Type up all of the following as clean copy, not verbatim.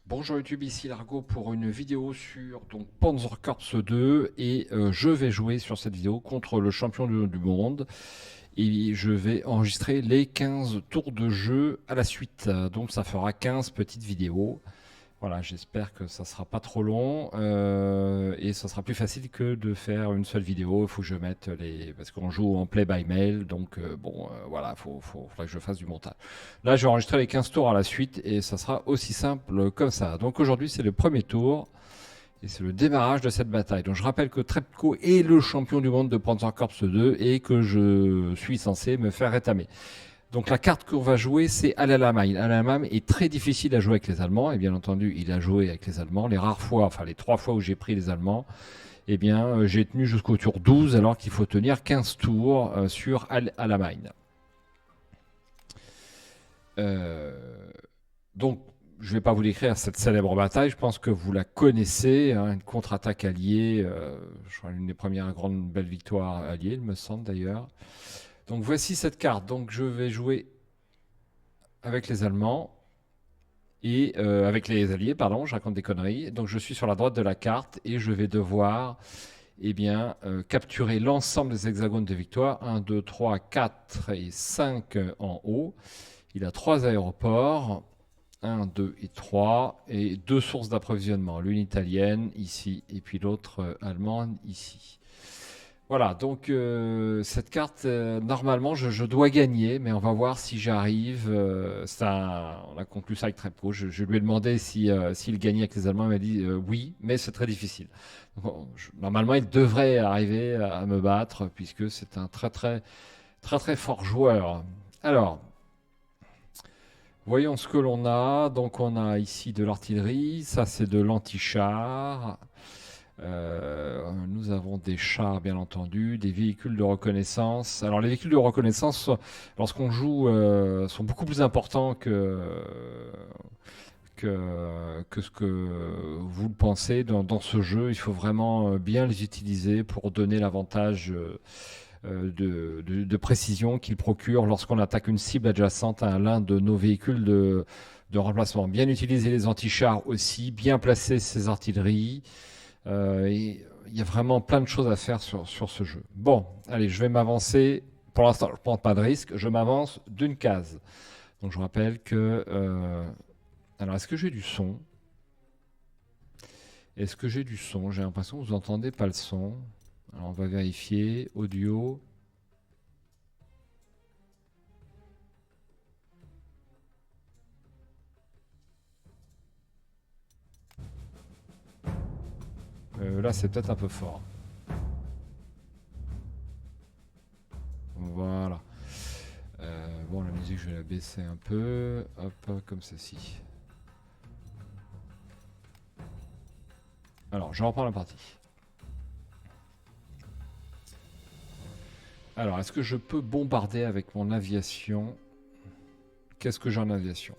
Bonjour YouTube, ici Largo pour une vidéo sur donc Panzer Corps 2 et je vais jouer sur cette vidéo contre le champion du monde et je vais enregistrer les 15 tours de jeu à la suite. Donc ça fera 15 petites vidéos. Voilà, j'espère que ça sera pas trop long et ça sera plus facile que de faire une seule vidéo. Il faut que je mette les... Parce qu'on joue en play by mail, donc voilà, faudra que je fasse du montage. Là, je vais enregistrer les 15 tours à la suite et ça sera aussi simple comme ça. Donc aujourd'hui, c'est le premier tour et c'est le démarrage de cette bataille. Donc je rappelle que Trepco est le champion du monde de Panzer Corps 2 et que je suis censé me faire rétamer. Donc la carte qu'on va jouer, c'est Al-Alamam. Al-Alamam est très difficile à jouer avec les Allemands, et bien entendu, il a joué avec les Allemands. Les rares fois, enfin les 3 fois où j'ai pris les Allemands, eh bien, j'ai tenu jusqu'au tour 12, alors qu'il faut tenir 15 tours sur Al-Alamam. Euh, donc, je ne vais pas vous décrire cette célèbre bataille, je pense que vous la connaissez, hein, une contre-attaque alliée, je crois l'une des premières grandes belles victoires alliées, il me semble d'ailleurs. Donc voici cette carte, donc je vais jouer avec les Allemands. Et avec les alliés, pardon, je raconte des conneries. Donc je suis sur la droite de la carte et je vais devoir capturer l'ensemble des hexagones de victoire. 1, 2, 3, 4 et 5 en haut. Il a 3 aéroports. 1, 2 et 3. Et 2 sources d'approvisionnement. L'une italienne ici et puis l'autre allemande ici. Voilà, donc cette carte, normalement, je dois gagner, mais on va voir si j'arrive. On a conclu ça avec Trepco. Je lui ai demandé s'il gagnait avec les Allemands. Il m'a dit oui, mais c'est très difficile. Donc, normalement, il devrait arriver à me battre, puisque c'est un très fort joueur. Alors, voyons ce que l'on a. Donc, on a ici de l'artillerie. Ça, c'est de l'anti-char. Nous avons des chars, bien entendu, des véhicules de reconnaissance. Alors, les véhicules de reconnaissance, lorsqu'on joue, sont beaucoup plus importants que ce que vous le pensez dans ce jeu. Il faut vraiment bien les utiliser pour donner l'avantage de précision qu'ils procurent lorsqu'on attaque une cible adjacente à l'un de nos véhicules de remplacement. Bien utiliser les anti-chars aussi, bien placer ses artilleries. Il y a vraiment plein de choses à faire sur ce jeu. Bon, allez, je vais m'avancer. Pour l'instant, je ne prends pas de risque. Je m'avance d'une case. Donc je rappelle que... alors, est-ce que j'ai du son? Est-ce que j'ai du son? J'ai l'impression que vous n'entendez pas le son. Alors, on va vérifier. Audio. Là, c'est peut-être un peu fort. Voilà. Bon, la musique, je vais la baisser un peu. Hop, comme ceci. Alors, je reprends la partie. Alors, est-ce que je peux bombarder avec mon aviation? Qu'est-ce que j'ai en aviation?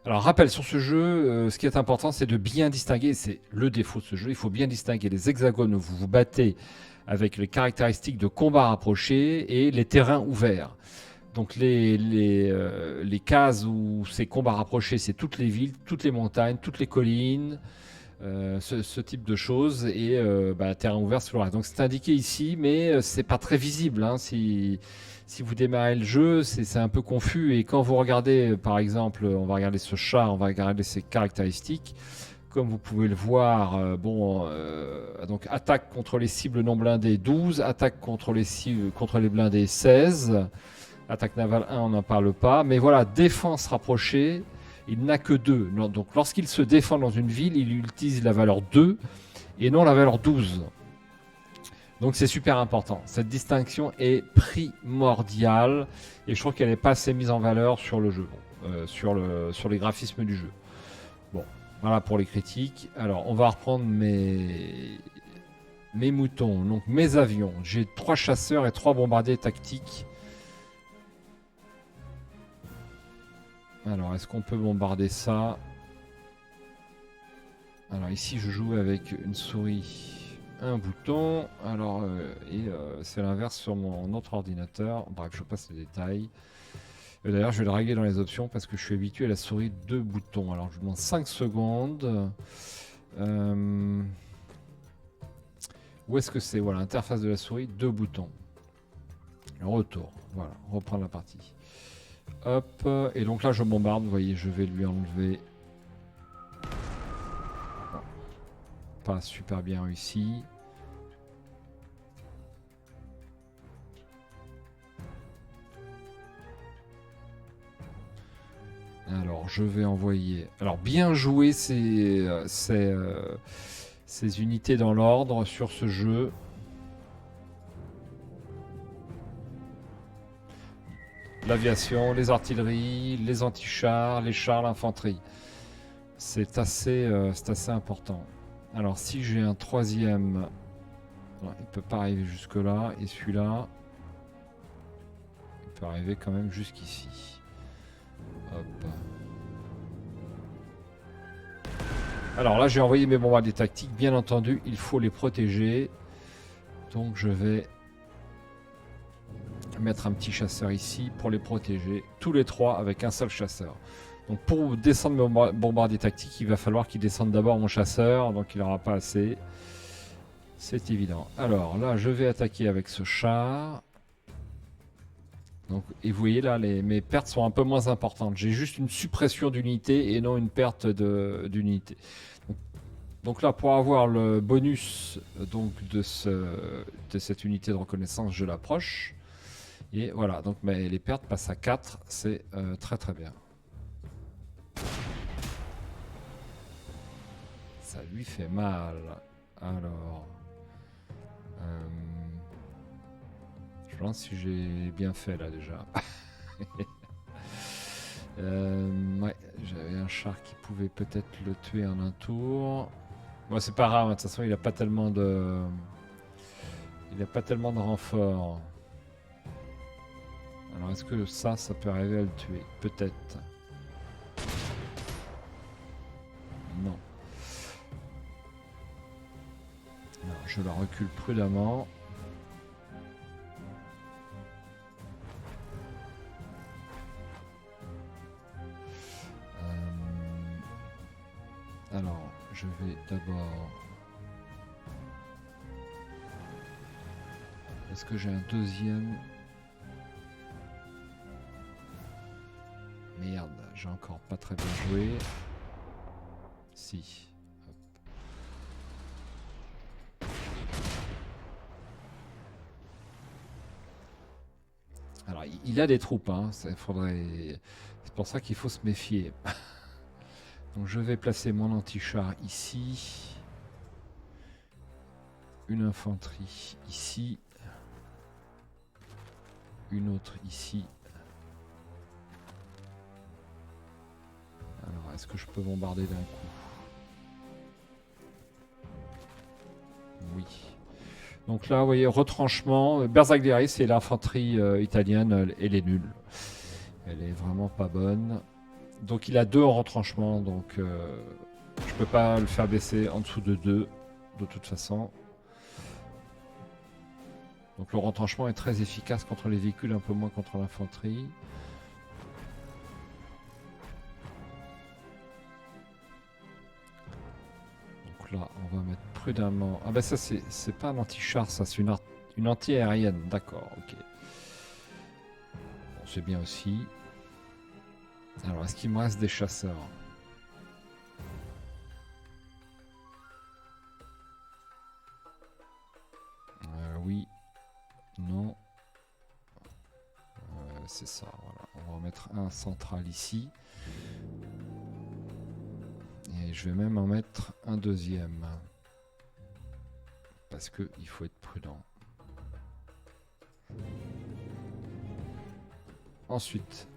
Alors, rappel sur ce jeu, ce qui est important, c'est de bien distinguer, c'est le défaut de ce jeu, il faut bien distinguer les hexagones où vous vous battez avec les caractéristiques de combat rapproché et les terrains ouverts. Donc les cases où c'est combat rapproché, c'est toutes les villes, toutes les montagnes, toutes les collines, ce type de choses. Et terrain ouvert, c'est le reste. Donc c'est indiqué ici, mais c'est pas très visible. Hein, si vous démarrez le jeu, c'est un peu confus. Et quand vous regardez, par exemple, on va regarder ce char, on va regarder ses caractéristiques. Comme vous pouvez le voir, donc attaque contre les cibles non blindées 12, attaque contre les blindés 16. Attaque navale 1, on n'en parle pas. Mais voilà, défense rapprochée, il n'a que 2. Donc lorsqu'il se défend dans une ville, il utilise la valeur 2 et non la valeur 12. Donc c'est super important. Cette distinction est primordiale et je trouve qu'elle n'est pas assez mise en valeur sur le jeu, sur les graphismes du jeu. Bon, voilà pour les critiques. Alors on va reprendre mes moutons, donc mes avions. J'ai 3 chasseurs et 3 bombardiers tactiques. Alors, est-ce qu'on peut bombarder ça? Alors ici, je joue avec une souris, un bouton. Alors, c'est l'inverse sur mon autre ordinateur. Bref, je passe les détails. D'ailleurs, je vais le régler dans les options parce que je suis habitué à la souris 2 boutons. Alors, je vous demande 5 secondes. Où est-ce que c'est? Voilà, interface de la souris, 2 boutons. Retour. Voilà, reprendre la partie. Hop. Et donc là, je bombarde. Vous voyez, je vais lui enlever. Pas super bien réussi. Alors, je vais envoyer... Alors, bien jouer ces unités dans l'ordre sur ce jeu. L'aviation, les artilleries, les antichars, les chars, l'infanterie. C'est assez important. Alors, si j'ai un troisième... Non, il ne peut pas arriver jusque-là. Et celui-là... Il peut arriver quand même jusqu'ici. Hop. Alors là, j'ai envoyé mes bombardiers tactiques. Bien entendu, il faut les protéger. Donc je vais mettre un petit chasseur ici pour les protéger. Tous les trois avec un seul chasseur. Donc pour descendre mes bombardiers tactiques, il va falloir qu'ils descendent d'abord mon chasseur. Donc il n'aura pas assez. C'est évident. Alors là, je vais attaquer avec ce char. Donc, et vous voyez là, mes pertes sont un peu moins importantes. J'ai juste une suppression d'unité et non une perte d'unité. Donc là, pour avoir le bonus donc, de cette unité de reconnaissance, je l'approche. Et voilà, donc les pertes passent à 4. C'est très très bien. Ça lui fait mal. Alors... je me demande si j'ai bien fait là déjà. Ouais, j'avais un char qui pouvait peut-être le tuer en un tour. Bon, c'est pas grave, de toute façon, il a pas tellement de... Il a pas tellement de renfort. Alors, est-ce que ça peut arriver à le tuer? Peut-être. Non. Alors, je la recule prudemment. Alors, je vais d'abord... Est-ce que j'ai un deuxième? Merde, j'ai encore pas très bien joué. Si. Hop. Alors, il a des troupes, hein. C'est pour ça qu'il faut se méfier. Donc je vais placer mon anti-char ici. Une infanterie ici. Une autre ici. Alors, est-ce que je peux bombarder d'un coup? Oui. Donc là, vous voyez, retranchement. Bersaglieri, c'est l'infanterie italienne. Elle est nulle. Elle est vraiment pas bonne. Donc il a 2 en retranchement. Donc je peux pas le faire baisser en dessous de 2. De toute façon. Donc le retranchement est très efficace contre les véhicules, un peu moins contre l'infanterie. Donc là, on va mettre prudemment... Ah ben ça, c'est pas un anti-char, ça, c'est une anti-aérienne. D'accord, ok. Bon, c'est bien aussi. Alors, est-ce qu'il me reste des chasseurs? Oui. Non. C'est ça, voilà. On va en mettre un central ici. Et je vais même en mettre un deuxième. Parce qu'il faut être prudent. Ensuite.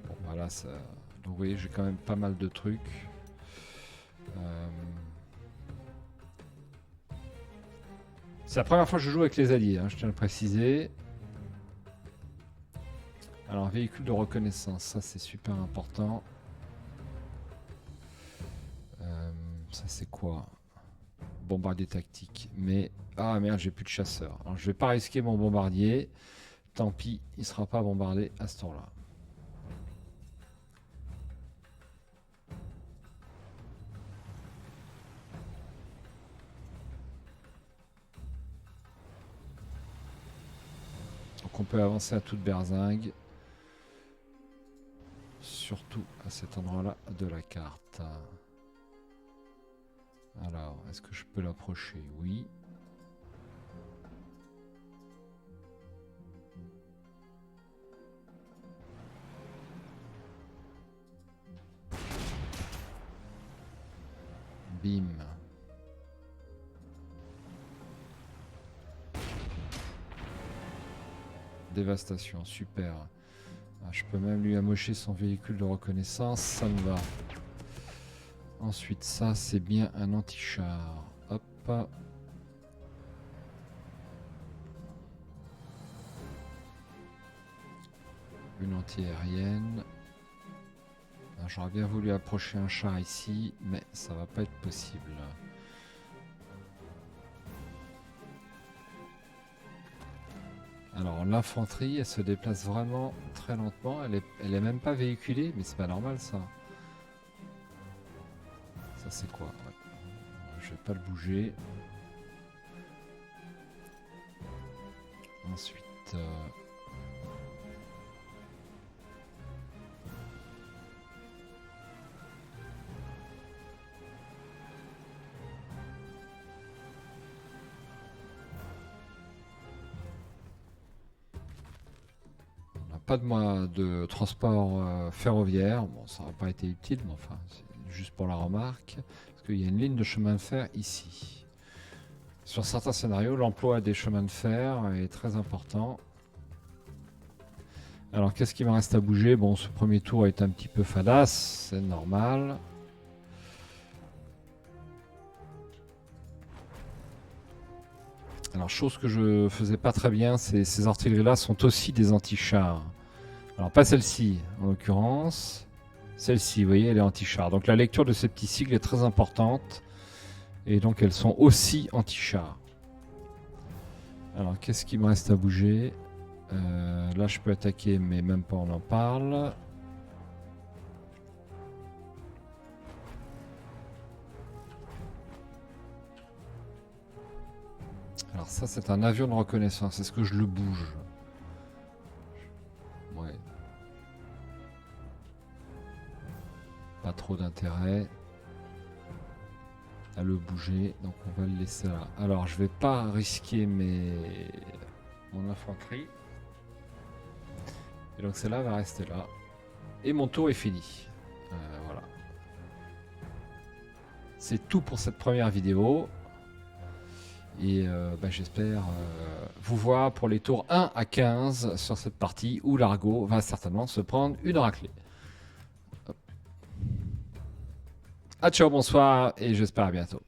Bon, voilà, ça... Donc, vous voyez, j'ai quand même pas mal de trucs. C'est la première fois que je joue avec les alliés, hein, je tiens à le préciser. Alors, véhicule de reconnaissance, ça c'est super important. Ça c'est quoi? Bombardier tactique. Mais, ah merde, j'ai plus de chasseur. Alors, je vais pas risquer mon bombardier. Tant pis, il sera pas bombardé à ce temps-là. on peut avancer à toute berzingue. Surtout à cet endroit-là de la carte. Alors, est-ce que je peux l'approcher? Oui. Bim. Dévastation, super. Ah, je peux même lui amocher son véhicule de reconnaissance, ça me va. Ensuite, ça, c'est bien un anti-char. Hop. Une anti-aérienne. J'aurais bien voulu approcher un char ici, mais ça va pas être possible. Alors l'infanterie, elle se déplace vraiment très lentement. Elle est même pas véhiculée, mais c'est pas normal ça. Ça c'est quoi? Ouais. Je vais pas le bouger. Ensuite... pas de transport ferroviaire. Bon, ça n'aurait pas été utile, mais enfin, c'est juste pour la remarque. Parce qu'il y a une ligne de chemin de fer ici. Sur certains scénarios, l'emploi des chemins de fer est très important. Alors, qu'est-ce qui me reste à bouger? Bon, ce premier tour est un petit peu fadasse, c'est normal. Alors, chose que je faisais pas très bien, ces artilleries-là sont aussi des anti-chars. Alors, pas celle-ci, en l'occurrence. Celle-ci, vous voyez, elle est anti-char. Donc, la lecture de ces petits sigles est très importante. Et donc, elles sont aussi anti-char. Alors, qu'est-ce qui me reste à bouger? Là, je peux attaquer, mais même pas on en parle. Alors ça, c'est un avion de reconnaissance. Est-ce que je le bouge? Ouais. Pas trop d'intérêt à le bouger, donc on va le laisser là. Alors, je vais pas risquer mon infanterie. Et donc celle-là va rester là. Et mon tour est fini. Voilà. C'est tout pour cette première vidéo. Et j'espère vous voir pour les tours 1 à 15 sur cette partie où l'Argo va certainement se prendre une raclée. Ciao, bonsoir et j'espère à bientôt.